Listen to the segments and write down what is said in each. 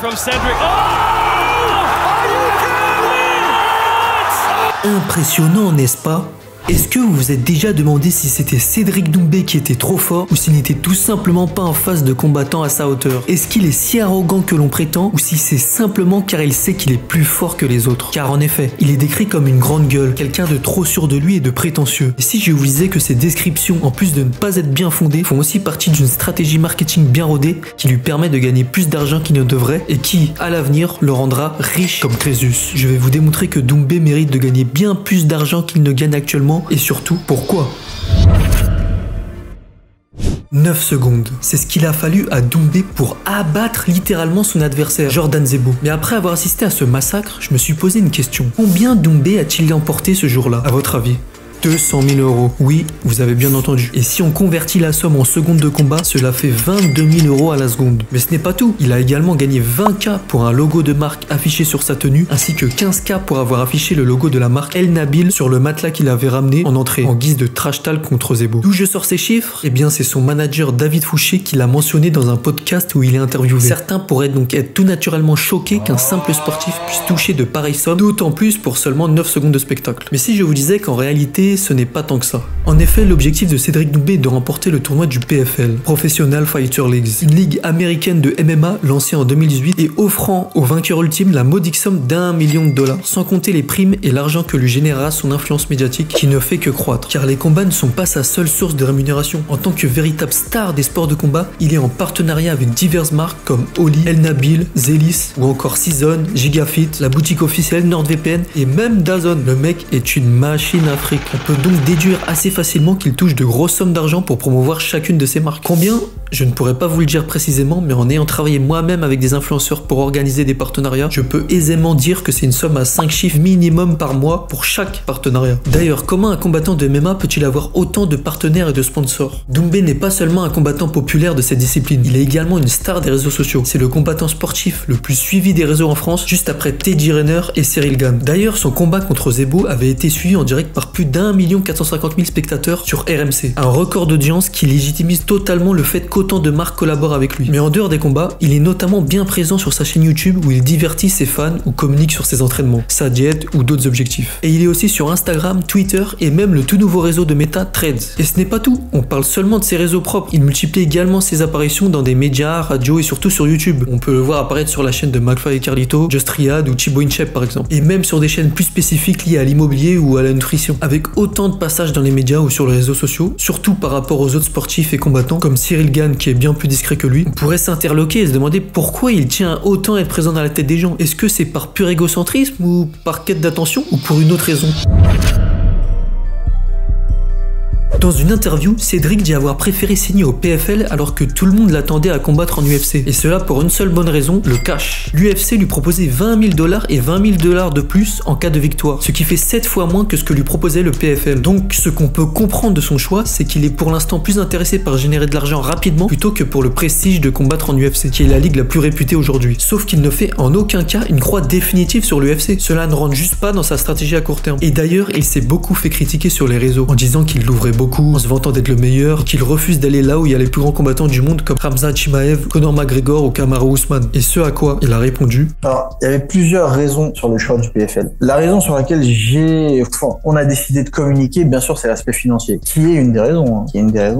from Cedric. Oh! Are you kidding me? Impressionnant, n'est-ce pas? Est-ce que vous vous êtes déjà demandé si c'était Cédric Doumbé qui était trop fort ou s'il n'était tout simplement pas en face de combattant à sa hauteur? Est-ce qu'il est si arrogant que l'on prétend ou si c'est simplement car il sait qu'il est plus fort que les autres? Car en effet, il est décrit comme une grande gueule, quelqu'un de trop sûr de lui et de prétentieux. Et si je vous disais que ces descriptions, en plus de ne pas être bien fondées, font aussi partie d'une stratégie marketing bien rodée qui lui permet de gagner plus d'argent qu'il ne devrait et qui, à l'avenir, le rendra riche comme Crésus? Je vais vous démontrer que Doumbé mérite de gagner bien plus d'argent qu'il ne gagne actuellement. Et surtout, pourquoi? 9 secondes. C'est ce qu'il a fallu à Doumbé pour abattre littéralement son adversaire, Jordan Zebo. Mais après avoir assisté à ce massacre, je me suis posé une question. Combien Doumbé a-t-il emporté ce jour-là, à votre avis? 200 000 €. Oui, vous avez bien entendu. Et si on convertit la somme en secondes de combat, cela fait 22 000 € à la seconde. Mais ce n'est pas tout. Il a également gagné 20K pour un logo de marque affiché sur sa tenue, ainsi que 15K pour avoir affiché le logo de la marque El Nabil sur le matelas qu'il avait ramené en entrée, en guise de trash talk contre Zebo. D'où je sors ces chiffres? Eh bien, c'est son manager David Fouché qui l'a mentionné dans un podcast où il est interviewé. Certains pourraient donc être tout naturellement choqués qu'un simple sportif puisse toucher de pareilles sommes, d'autant plus pour seulement 9 secondes de spectacle. Mais si je vous disais qu'en réalité, ce n'est pas tant que ça. En effet, l'objectif de Cédric Doumbé est de remporter le tournoi du PFL, Professional Fighter League, une ligue américaine de MMA lancée en 2018 et offrant au vainqueur ultime la modique somme d'1 million de $, sans compter les primes et l'argent que lui générera son influence médiatique qui ne fait que croître. Car les combats ne sont pas sa seule source de rémunération. En tant que véritable star des sports de combat, il est en partenariat avec diverses marques comme Oli, El Nabil, Zelis ou encore Season, Gigafit, la boutique officielle NordVPN et même DAZN. Le mec est une machine à fric. On peut donc déduire assez facilement qu'il touche de grosses sommes d'argent pour promouvoir chacune de ses marques. Combien? Je ne pourrais pas vous le dire précisément, mais en ayant travaillé moi-même avec des influenceurs pour organiser des partenariats, je peux aisément dire que c'est une somme à 5 chiffres minimum par mois pour chaque partenariat. D'ailleurs, comment un combattant de MMA peut-il avoir autant de partenaires et de sponsors? Doumbé n'est pas seulement un combattant populaire de cette discipline, il est également une star des réseaux sociaux. C'est le combattant sportif le plus suivi des réseaux en France, juste après Teddy Riner et Cyril Gane. D'ailleurs, son combat contre Zebo avait été suivi en direct par plus d'1 450 000 spectateurs sur RMC. Un record d'audience qui légitimise totalement le fait qu'autant de marques collaborent avec lui. Mais en dehors des combats, il est notamment bien présent sur sa chaîne YouTube où il divertit ses fans ou communique sur ses entraînements, sa diète ou d'autres objectifs. Et il est aussi sur Instagram, Twitter et même le tout nouveau réseau de Meta, Threads. Et ce n'est pas tout, on parle seulement de ses réseaux propres. Il multiplie également ses apparitions dans des médias, radios et surtout sur YouTube. On peut le voir apparaître sur la chaîne de McFly et Carlito, Just Riyad ou Thibaut Inchep par exemple. Et même sur des chaînes plus spécifiques liées à l'immobilier ou à la nutrition. Avec autant de passages dans les médias ou sur les réseaux sociaux, surtout par rapport aux autres sportifs et combattants comme Cyril Gane qui est bien plus discret que lui, on pourrait s'interloquer et se demander pourquoi il tient autant à être présent dans la tête des gens. Est-ce que c'est par pur égocentrisme ou par quête d'attention ou pour une autre raison? Dans une interview, Cédric dit avoir préféré signer au PFL alors que tout le monde l'attendait à combattre en UFC. Et cela pour une seule bonne raison, le cash. L'UFC lui proposait 20 000 $ et 20 000 $ de plus en cas de victoire, ce qui fait 7 fois moins que ce que lui proposait le PFL. Donc ce qu'on peut comprendre de son choix, c'est qu'il est pour l'instant plus intéressé par générer de l'argent rapidement plutôt que pour le prestige de combattre en UFC, qui est la ligue la plus réputée aujourd'hui. Sauf qu'il ne fait en aucun cas une croix définitive sur l'UFC. Cela ne rentre juste pas dans sa stratégie à court terme. Et d'ailleurs, il s'est beaucoup fait critiquer sur les réseaux en disant qu'il l'ouvrait beaucoup, en se vantant d'être le meilleur, et qu'il refuse d'aller là où il y a les plus grands combattants du monde comme Khamzat Chimaev, Conor McGregor ou Kamaru Usman. Et ce à quoi il a répondu? Alors, il y avait plusieurs raisons sur le choix du PFL. La raison sur laquelle on a décidé de communiquer, bien sûr, c'est l'aspect financier, qui est une des raisons.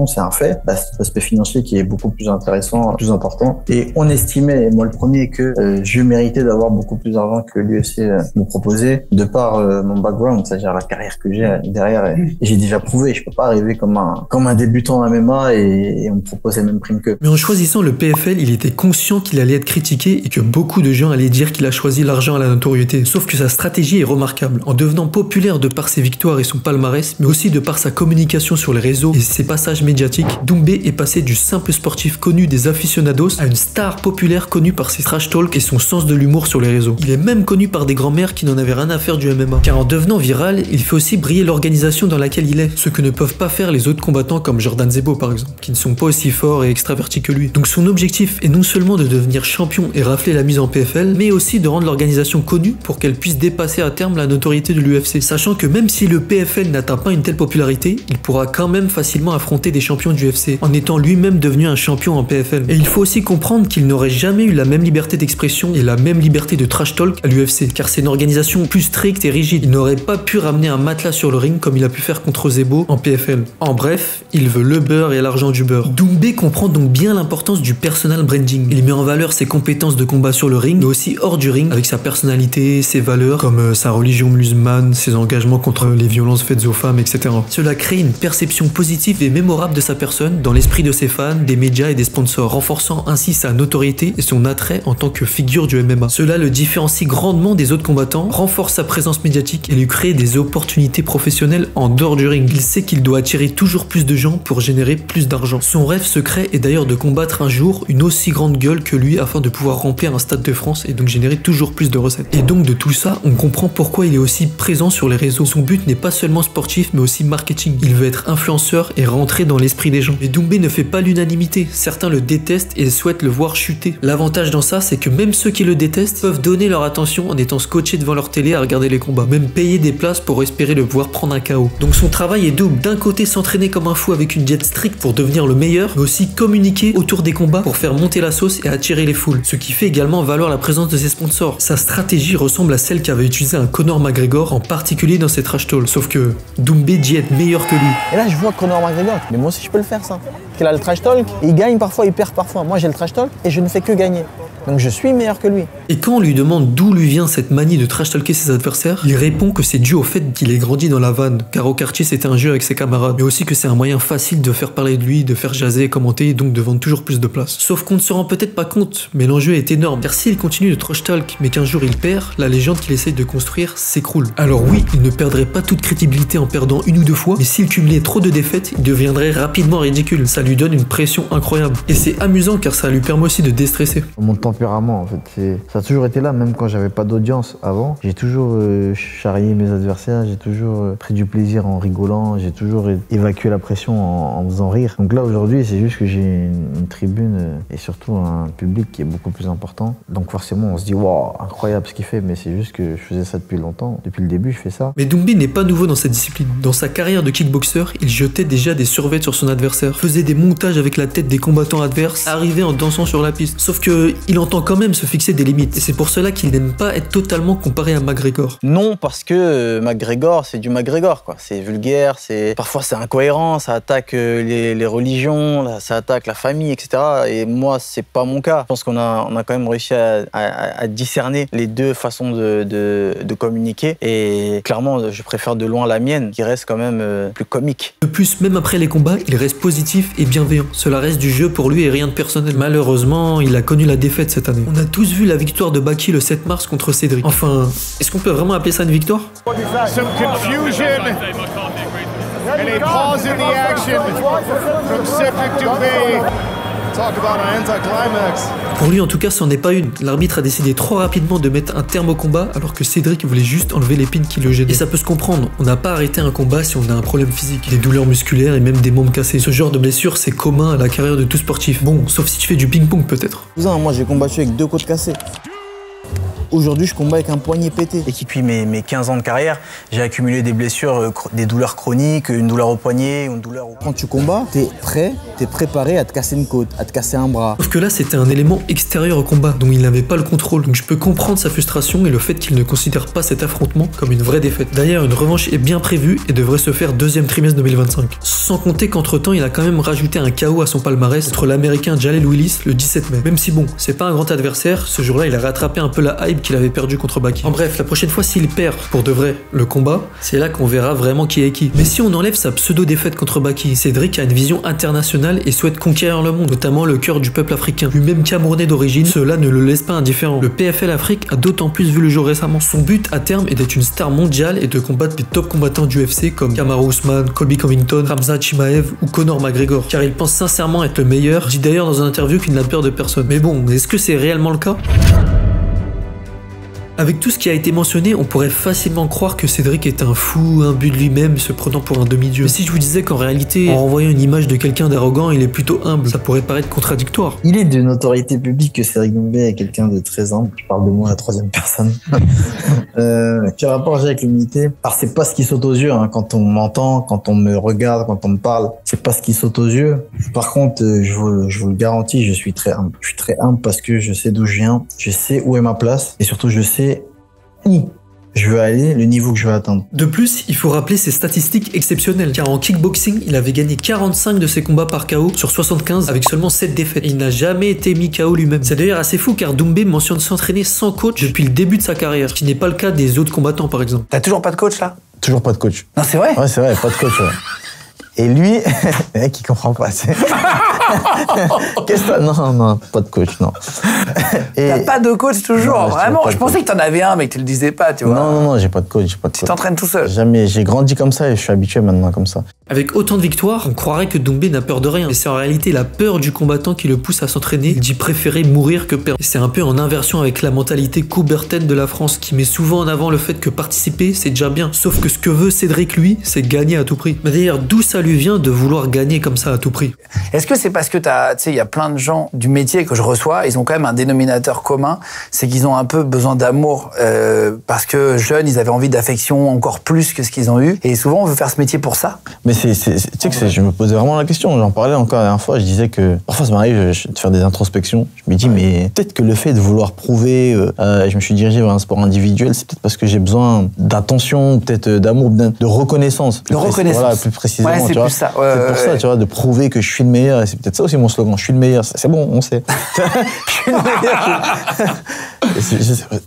C'est un fait. L'aspect financier qui est beaucoup plus intéressant, plus important. Et on estimait, moi le premier, que je méritais d'avoir beaucoup plus d'argent que l'UFC me proposait, de par mon background, c'est-à-dire la carrière que j'ai derrière. Et j'ai déjà prouvé, je peux pas arriver comme un débutant en MMA et on me propose les mêmes primes qu'eux. Mais en choisissant le PFL, il était conscient qu'il allait être critiqué et que beaucoup de gens allaient dire qu'il a choisi l'argent à la notoriété. Sauf que sa stratégie est remarquable. En devenant populaire de par ses victoires et son palmarès, mais aussi de par sa communication sur les réseaux et ses passages médiatiques, Doumbé est passé du simple sportif connu des aficionados à une star populaire connue par ses trash talks et son sens de l'humour sur les réseaux. Il est même connu par des grands-mères qui n'en avaient rien à faire du MMA. Car en devenant viral, il fait aussi briller l'organisation dans laquelle il est, ce que ne peuvent pas faire les autres combattants comme Jordan Zebo par exemple, qui ne sont pas aussi forts et extravertis que lui. Donc son objectif est non seulement de devenir champion et rafler la mise en PFL, mais aussi de rendre l'organisation connue pour qu'elle puisse dépasser à terme la notoriété de l'UFC. Sachant que même si le PFL n'atteint pas une telle popularité, il pourra quand même facilement affronter des champions du UFC, en étant lui-même devenu un champion en PFL. Et il faut aussi comprendre qu'il n'aurait jamais eu la même liberté d'expression et la même liberté de trash talk à l'UFC, car c'est une organisation plus stricte et rigide. Il n'aurait pas pu ramener un matelas sur le ring comme il a pu faire contre Zebo en PFL. En bref, il veut le beurre et l'argent du beurre. Doumbé comprend donc bien l'importance du personal branding. Il met en valeur ses compétences de combat sur le ring, mais aussi hors du ring, avec sa personnalité, ses valeurs, comme sa religion musulmane, ses engagements contre les violences faites aux femmes, etc. Cela crée une perception positive et mémorable de sa personne dans l'esprit de ses fans, des médias et des sponsors, renforçant ainsi sa notoriété et son attrait en tant que figure du MMA. Cela le différencie grandement des autres combattants, renforce sa présence médiatique et lui crée des opportunités professionnelles en dehors du ring. Il sait qu'il doit attirer toujours plus de gens pour générer plus d'argent. Son rêve secret est d'ailleurs de combattre un jour une aussi grande gueule que lui afin de pouvoir remplir un stade de France et donc générer toujours plus de recettes. Et donc de tout ça, on comprend pourquoi il est aussi présent sur les réseaux. Son but n'est pas seulement sportif mais aussi marketing. Il veut être influenceur et rentrer dans l'esprit des gens. Mais Doumbé ne fait pas l'unanimité. Certains le détestent et souhaitent le voir chuter. L'avantage dans ça, c'est que même ceux qui le détestent peuvent donner leur attention en étant scotchés devant leur télé à regarder les combats, même payer des places pour espérer le voir prendre un KO. Donc son travail est double. D'un côté, s'entraîner comme un fou avec une diète stricte pour devenir le meilleur, mais aussi communiquer autour des combats pour faire monter la sauce et attirer les foules, ce qui fait également valoir la présence de ses sponsors. Sa stratégie ressemble à celle qu'avait utilisée un Conor McGregor, en particulier dans ses trash talks, sauf que Doumbé dit être meilleur que lui. Et là je vois Conor McGregor, mais moi aussi je peux le faire ça. Il a le trash talk, il gagne parfois, il perd parfois. Moi j'ai le trash talk et je ne fais que gagner. Donc je suis meilleur que lui. Et quand on lui demande d'où lui vient cette manie de trash-talker ses adversaires, il répond que c'est dû au fait qu'il ait grandi dans la vanne, car au quartier c'était un jeu avec ses camarades, mais aussi que c'est un moyen facile de faire parler de lui, de faire jaser et commenter, et donc de vendre toujours plus de place. Sauf qu'on ne se rend peut-être pas compte, mais l'enjeu est énorme, car s'il continue de trash-talk, mais qu'un jour il perd, la légende qu'il essaye de construire s'écroule. Alors oui, il ne perdrait pas toute crédibilité en perdant une ou deux fois, mais s'il cumulait trop de défaites, il deviendrait rapidement ridicule. Ça lui donne une pression incroyable. Et c'est amusant car ça lui permet aussi de déstresser. Mon tempérament en fait, ça a toujours été là, même quand j'avais pas d'audience avant. J'ai toujours charrié mes adversaires, j'ai toujours pris du plaisir en rigolant, j'ai toujours évacué la pression en faisant rire. Donc là aujourd'hui, c'est juste que j'ai une tribune et surtout un public qui est beaucoup plus important. Donc forcément, on se dit waouh, incroyable ce qu'il fait, mais c'est juste que je faisais ça depuis longtemps. Depuis le début, je fais ça. Mais Doumbé n'est pas nouveau dans cette discipline. Dans sa carrière de kickboxer, il jetait déjà des survêtements sur son adversaire, faisait des montages avec la tête des combattants adverses, arrivait en dansant sur la piste. Sauf que il entend quand même se fixer des limites. Et c'est pour cela qu'il n'aime pas être totalement comparé à McGregor. Non, parce que McGregor, c'est du McGregor, quoi. C'est vulgaire, parfois c'est incohérent, ça attaque les religions, ça attaque la famille, etc. Et moi, c'est pas mon cas. Je pense qu'on a quand même réussi à discerner les deux façons de communiquer. Et clairement, je préfère de loin la mienne, qui reste quand même plus comique. De plus, même après les combats, il reste positif et bienveillant. Cela reste du jeu pour lui et rien de personnel. Malheureusement, il a connu la défaite cette année. On a tous vu la victoire de Baki le 7 mars contre Cédric. Enfin, est-ce qu'on peut vraiment appeler ça une victoire? Some confusion and a pause in the action from Cedric Doumbé. Talk about an anticlimax. Pour lui en tout cas, c'en est pas une. L'arbitre a décidé trop rapidement de mettre un terme au combat alors que Cédric voulait juste enlever l'épine qui le gênait. Et ça peut se comprendre, on n'a pas arrêté un combat si on a un problème physique, des douleurs musculaires et même des membres cassés. Ce genre de blessure c'est commun à la carrière de tout sportif. Bon, sauf si tu fais du ping-pong peut-être. Moi j'ai combattu avec 2 côtes cassées. Aujourd'hui, je combats avec un poignet pété. Et depuis mes 15 ans de carrière, j'ai accumulé des blessures, des douleurs chroniques, une douleur au poignet, une douleur au... Quand tu combats, t'es prêt, t'es préparé à te casser une côte, à te casser un bras. Sauf que là, c'était un élément extérieur au combat, dont il n'avait pas le contrôle. Donc je peux comprendre sa frustration et le fait qu'il ne considère pas cet affrontement comme une vraie défaite. D'ailleurs, une revanche est bien prévue et devrait se faire deuxième trimestre 2025. Sans compter qu'entre-temps, il a quand même rajouté un KO à son palmarès contre l'américain Jalel Willis le 17 mai. Même si bon, c'est pas un grand adversaire, ce jour-là, il a rattrapé un peu la hype qu'il avait perdu contre Baki. En bref, la prochaine fois s'il perd pour de vrai le combat, c'est là qu'on verra vraiment qui est qui. Mais si on enlève sa pseudo-défaite contre Baki, Cédric a une vision internationale et souhaite conquérir le monde, notamment le cœur du peuple africain. Lui-même camerounais d'origine, cela ne le laisse pas indifférent. Le PFL Afrique a d'autant plus vu le jour récemment. Son but à terme est d'être une star mondiale et de combattre des top combattants du UFC comme Kamaru Usman, Colby Covington, Khamzat Chimaev ou Conor McGregor, car il pense sincèrement être le meilleur, dit d'ailleurs dans une interview qu'il n'a peur de personne. Mais bon, est-ce que c'est réellement le cas ? Avec tout ce qui a été mentionné, on pourrait facilement croire que Cédric est un fou, imbu de lui-même, se prenant pour un demi-dieu. Mais si je vous disais qu'en réalité, en renvoyant une image de quelqu'un d'arrogant, il est plutôt humble, ça pourrait paraître contradictoire. Il est de notoriété publique que Cédric Doumbé est quelqu'un de très humble. Je parle de moi à la troisième personne. Quel rapport j'ai avec l'humilité? Alors c'est pas ce qui saute aux yeux, hein, quand on m'entend, quand on me regarde, quand on me parle, c'est pas ce qui saute aux yeux. Par contre, je vous le garantis, je suis très humble. Je suis très humble parce que je sais d'où je viens, je sais où est ma place et surtout je sais où je veux aller, le niveau que je veux atteindre. De plus, il faut rappeler ses statistiques exceptionnelles, car en kickboxing, il avait gagné 45 de ses combats par KO sur 75 avec seulement 7 défaites. Et il n'a jamais été mis KO lui-même. C'est d'ailleurs assez fou car Doumbé mentionne s'entraîner sans coach depuis le début de sa carrière, ce qui n'est pas le cas des autres combattants par exemple. T'as toujours pas de coach là? Toujours pas de coach. Non, c'est vrai? Ouais, c'est vrai, pas de coach. Ouais. Et lui, le mec, il comprend pas. Qu'est-ce que non, pas de coach, non. T'as pas de coach toujours, Non, vraiment? Je pensais que t'en avais un, mais que tu le disais pas, tu vois. Non, j'ai pas de coach, Tu t'entraînes tout seul? Jamais, j'ai grandi comme ça et je suis habitué maintenant comme ça. Avec autant de victoires, on croirait que Doumbé n'a peur de rien. Mais c'est en réalité la peur du combattant qui le pousse à s'entraîner. Il dit préférer mourir que perdre. Et c'est un peu en inversion avec la mentalité coubertaine de la France qui met souvent en avant le fait que participer, c'est déjà bien. Sauf que ce que veut Cédric, lui, c'est gagner à tout prix. Mais d'ailleurs, d'où ça lui vient de vouloir gagner comme ça à tout prix? Est-ce que c'est parce que tu sais, il y a plein de gens du métier que je reçois, ils ont quand même un dénominateur commun, c'est qu'ils ont un peu besoin d'amour, parce que jeunes, ils avaient envie d'affection encore plus que ce qu'ils ont eu. Et souvent, on veut faire ce métier pour ça. Mais tu sais que je me posais vraiment la question. J'en parlais encore la dernière fois. Je disais que parfois ça m'arrive de faire des introspections. Je me dis mais peut-être que le fait de vouloir prouver, je me suis dirigé vers un sport individuel, c'est peut-être parce que j'ai besoin d'attention, peut-être d'amour, de reconnaissance. De reconnaissance. Voilà, plus précisément. Ouais, c'est tu vois. plus ça. C'est pour ça, tu vois, de prouver que je suis le meilleur. Et c'est peut-être ça aussi mon slogan. Je suis le meilleur. C'est bon, on sait. Je suis le meilleur.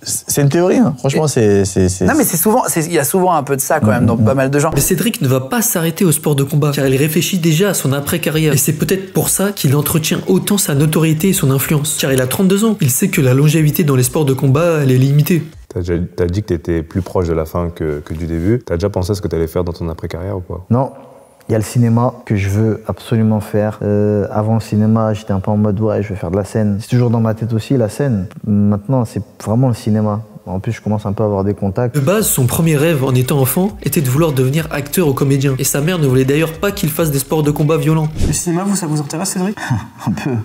C'est une théorie. Hein. Franchement, c'est. Non, mais il y a souvent un peu de ça quand même dans pas mal de gens. Mais Cédric ne va pas s'arrêter au sport de combat, car il réfléchit déjà à son après-carrière. Et c'est peut-être pour ça qu'il entretient autant sa notoriété et son influence. Car il a 32 ans, il sait que la longévité dans les sports de combat, elle est limitée. T'as dit que t'étais plus proche de la fin que du début. T'as déjà pensé à ce que t'allais faire dans ton après-carrière ou pas? Non. Il y a le cinéma que je veux absolument faire. Avant le cinéma, j'étais un peu en mode ouais, je vais faire de la scène. C'est toujours dans ma tête aussi la scène. Maintenant, c'est vraiment le cinéma. En plus, je commence un peu à avoir des contacts. De base, son premier rêve en étant enfant était de vouloir devenir acteur ou comédien. Et sa mère ne voulait d'ailleurs pas qu'il fasse des sports de combat violents. Le cinéma, ça vous intéresse, Cédric?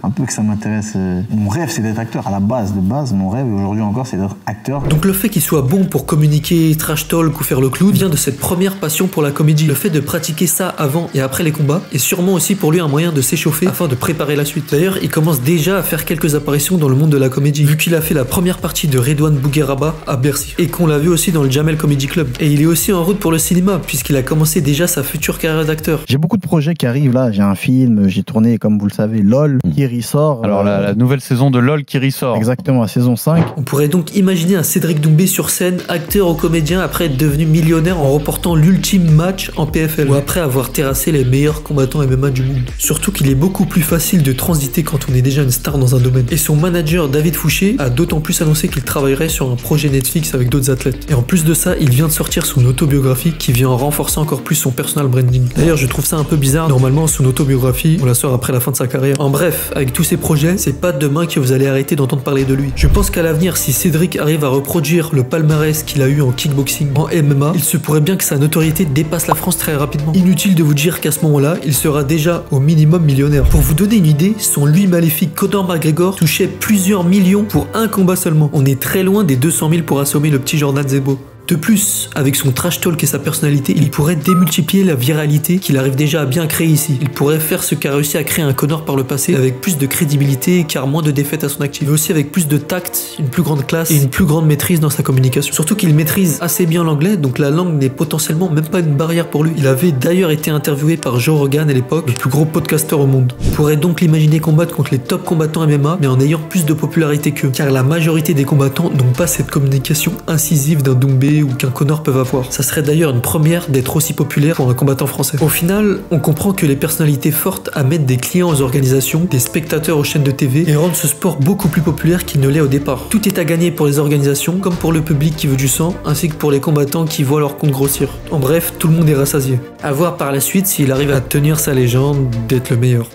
Un peu que ça m'intéresse. Mon rêve, c'est d'être acteur. À la base, mon rêve, aujourd'hui encore, c'est d'être acteur. Donc le fait qu'il soit bon pour communiquer, trash talk ou faire le clown vient de cette première passion pour la comédie. Le fait de pratiquer ça avant et après les combats est sûrement aussi pour lui un moyen de s'échauffer afin de préparer la suite. D'ailleurs, il commence déjà à faire quelques apparitions dans le monde de la comédie, vu qu'il a fait la première partie de Redouane Bougueraba à Bercy. Et qu'on l'a vu aussi dans le Jamel Comedy Club. Et il est aussi en route pour le cinéma, puisqu'il a commencé déjà sa future carrière d'acteur. J'ai beaucoup de projets qui arrivent là. J'ai un film, j'ai tourné, comme vous le savez, LOL, qui ressort. Alors la nouvelle saison de LOL qui ressort. Exactement, la saison 5. On pourrait donc imaginer un Cédric Doumbé sur scène, acteur ou comédien, après être devenu millionnaire en remportant l'ultime match en PFL, ou après avoir terrassé les meilleurs combattants MMA du monde. Surtout qu'il est beaucoup plus facile de transiter quand on est déjà une star dans un domaine. Et son manager David Fouché a d'autant plus annoncé qu'il travaillerait sur un projet Netflix avec d'autres athlètes. Et en plus de ça, il vient de sortir son autobiographie qui vient renforcer encore plus son personal branding. D'ailleurs, je trouve ça un peu bizarre. Normalement, son autobiographie, on la sort après la fin de sa carrière. En bref, avec tous ces projets, c'est pas demain que vous allez arrêter d'entendre parler de lui. Je pense qu'à l'avenir, si Cédric arrive à reproduire le palmarès qu'il a eu en kickboxing, en MMA, il se pourrait bien que sa notoriété dépasse la France très rapidement. Inutile de vous dire qu'à ce moment-là, il sera déjà au minimum millionnaire. Pour vous donner une idée, son lui maléfique Conor McGregor touchait plusieurs millions pour un combat seulement. On est très loin des 200 000 pour assommer le petit Jordan Zebo. De plus, avec son trash talk et sa personnalité, il pourrait démultiplier la viralité qu'il arrive déjà à bien créer ici. Il pourrait faire ce qu'a réussi à créer un Conor par le passé, avec plus de crédibilité car moins de défaites à son actif, mais aussi avec plus de tact, une plus grande classe et une plus grande maîtrise dans sa communication. Surtout qu'il maîtrise assez bien l'anglais, donc la langue n'est potentiellement même pas une barrière pour lui. Il avait d'ailleurs été interviewé par Joe Rogan à l'époque, le plus gros podcasteur au monde. On pourrait donc l'imaginer combattre contre les top combattants MMA, mais en ayant plus de popularité qu'eux, car la majorité des combattants n'ont pas cette communication incisive d'un Doumbé ou qu'un Conor peuvent avoir. Ça serait d'ailleurs une première d'être aussi populaire pour un combattant français. Au final, on comprend que les personnalités fortes amènent des clients aux organisations, des spectateurs aux chaînes de TV et rendent ce sport beaucoup plus populaire qu'il ne l'est au départ. Tout est à gagner pour les organisations, comme pour le public qui veut du sang, ainsi que pour les combattants qui voient leur compte grossir. En bref, tout le monde est rassasié. À voir par la suite s'il arrive à tenir sa légende d'être le meilleur.